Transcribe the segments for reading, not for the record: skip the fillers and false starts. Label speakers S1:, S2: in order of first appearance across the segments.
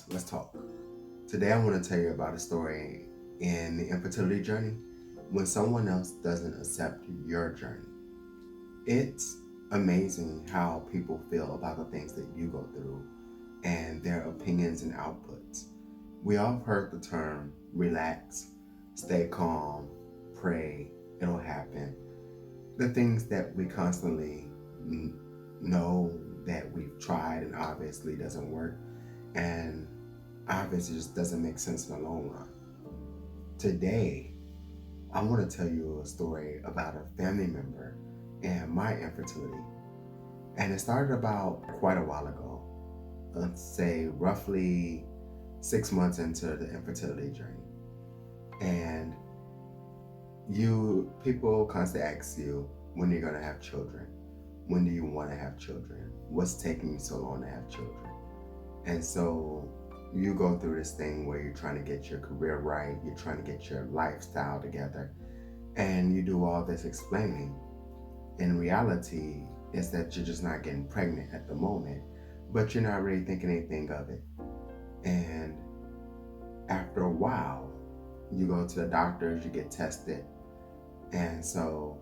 S1: let's talk. Today I want to tell you about a story in the infertility journey when someone else doesn't accept your journey. It's amazing how people feel about the things that you go through and their opinions and outputs. We all have heard the term relax, stay calm, pray, it'll happen. The things that we constantly know that we've tried and obviously doesn't work and obviously just doesn't make sense in the long run. Today, I want to tell you a story about a family member and my infertility. And it started about quite a while ago, let's say roughly 6 months into the infertility journey. And people constantly ask you when you're going to have children. When do you want to have children? What's taking you so long to have children? And so you go through this thing where you're trying to get your career right, you're trying to get your lifestyle together, and you do all this explaining. In reality, is that you're just not getting pregnant at the moment, but you're not really thinking anything of it. And after a while, you go to the doctors, you get tested. And so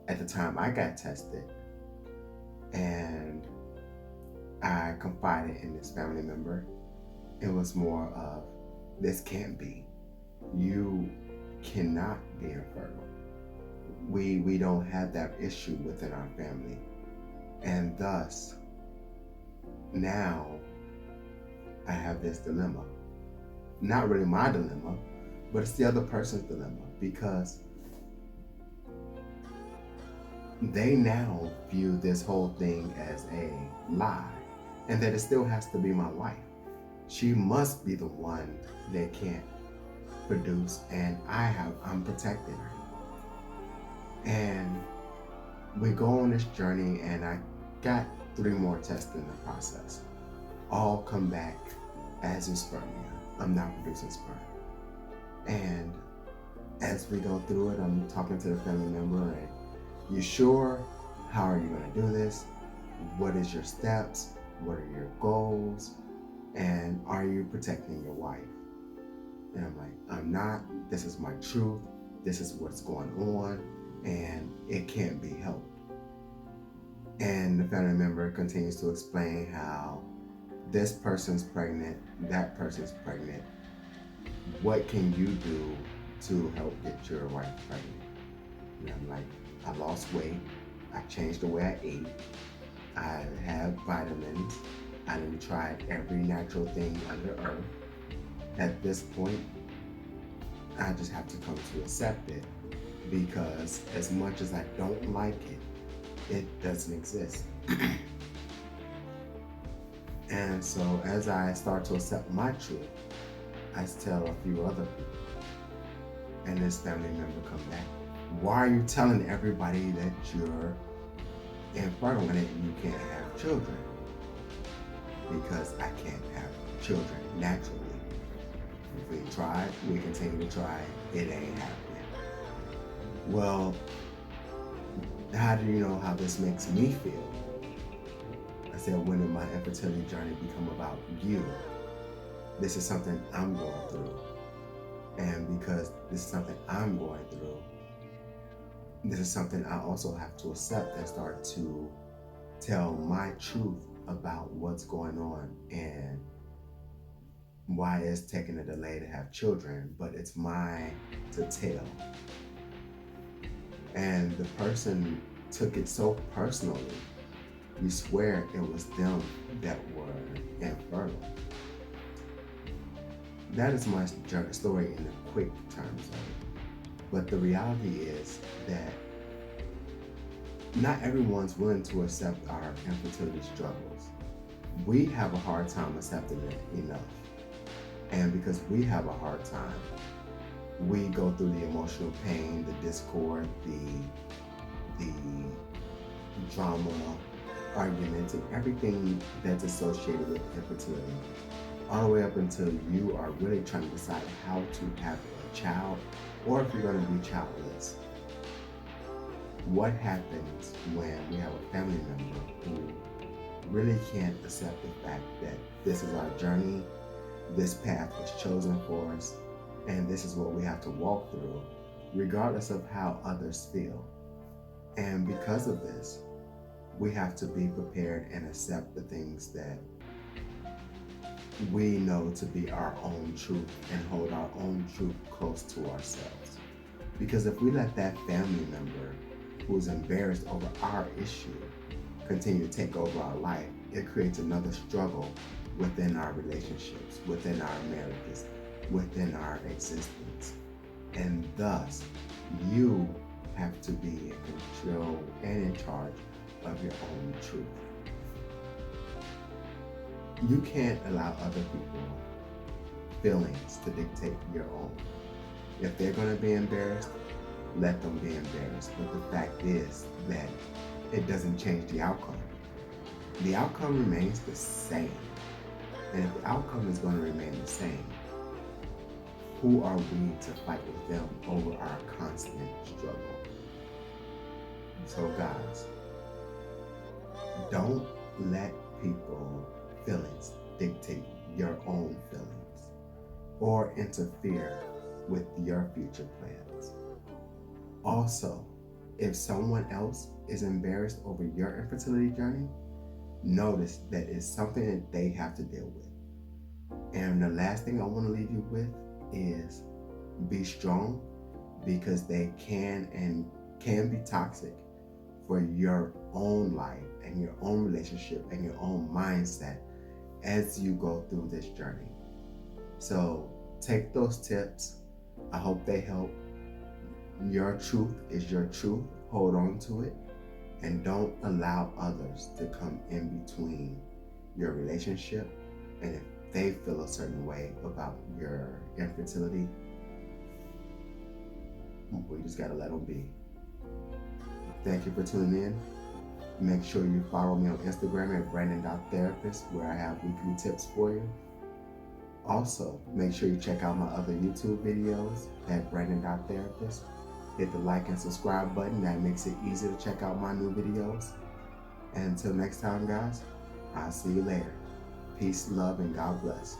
S1: at the time I got tested, and I confided in this family member, it was more of, this can't be. You cannot be infertile. We don't have that issue within our family. And thus, now I have this dilemma. Not really my dilemma, but it's the other person's dilemma, because they now view this whole thing as a lie, and that it still has to be my wife. She must be the one that can't produce, and I'm protecting her. And we go on this journey, and I got 3 more tests in the process. All come back as spermia. I'm not producing sperm. And as we go through it, I'm talking to the family member, and you sure? How are you going to do this? What is your steps? What are your goals? And are you protecting your wife? And I'm like, I'm not. This is my truth. This is what's going on, and it can't be helped. And the family member continues to explain how this person's pregnant, that person's pregnant. What can you do to help get your wife pregnant? And I'm like, I lost weight. I changed the way I ate. I have vitamins. I done tried every natural thing under earth. At this point, I just have to come to accept it, because as much as I don't like it, it doesn't exist. And so as I start to accept my truth, I tell a few other people, and this family member come back. Why are you telling everybody that you're infertile and that you can't have children? Because I can't have children naturally. If we try, we continue to try, it ain't happening. Well, how do you know how this makes me feel? I said, when did my infertility journey become about you? This is something I'm going through. And because this is something I'm going through, this is something I also have to accept and start to tell my truth about what's going on and why it's taking a delay to have children, but it's mine to tell. And the person took it so personally. We swear it was them that were infertile. That is my story in the quick terms of it. But the reality is that not everyone's willing to accept our infertility struggles. We have a hard time accepting it enough. And because we have a hard time, we go through the emotional pain, the discord, the drama, arguments, and everything that's associated with infertility, all the way up until you are really trying to decide how to have a child, or if you're going to be childless. What happens when we have a family member who really can't accept the fact that this is our journey This path was chosen for us, and this is what we have to walk through, regardless of how others feel. And because of this, we have to be prepared and accept the things that we know to be our own truth and hold our own truth close to ourselves. Because if we let that family member who's embarrassed over our issue continue to take over our life, it creates another struggle within our relationships, within our marriages, within our existence. And thus, you have to be in control and in charge of your own truth. You can't allow other people's feelings to dictate your own. If they're going to be embarrassed, let them be embarrassed. But the fact is that it doesn't change the outcome. The outcome remains the same. And if the outcome is going to remain the same, who are we to fight with them over our constant struggle? So guys, don't let people's feelings dictate your own feelings or interfere with your future plans. Also, if someone else is embarrassed over your infertility journey, notice that it's something that they have to deal with. And the last thing I want to leave you with is be strong, because they can be toxic for your own life and your own relationship and your own mindset as you go through this journey. So take those tips. I hope they help. Your truth is your truth. Hold on to it, and don't allow others to come in between your relationship. And if they feel a certain way about your infertility, we just gotta let them be. Thank you for tuning in. Make sure you follow me on Instagram at Brandon.therapist, where I have weekly tips for you. Also, make sure you check out my other YouTube videos at Brandon.therapist. Hit the like and subscribe button. That makes it easy to check out my new videos. And until next time, guys, I'll see you later. Peace, love, and God bless.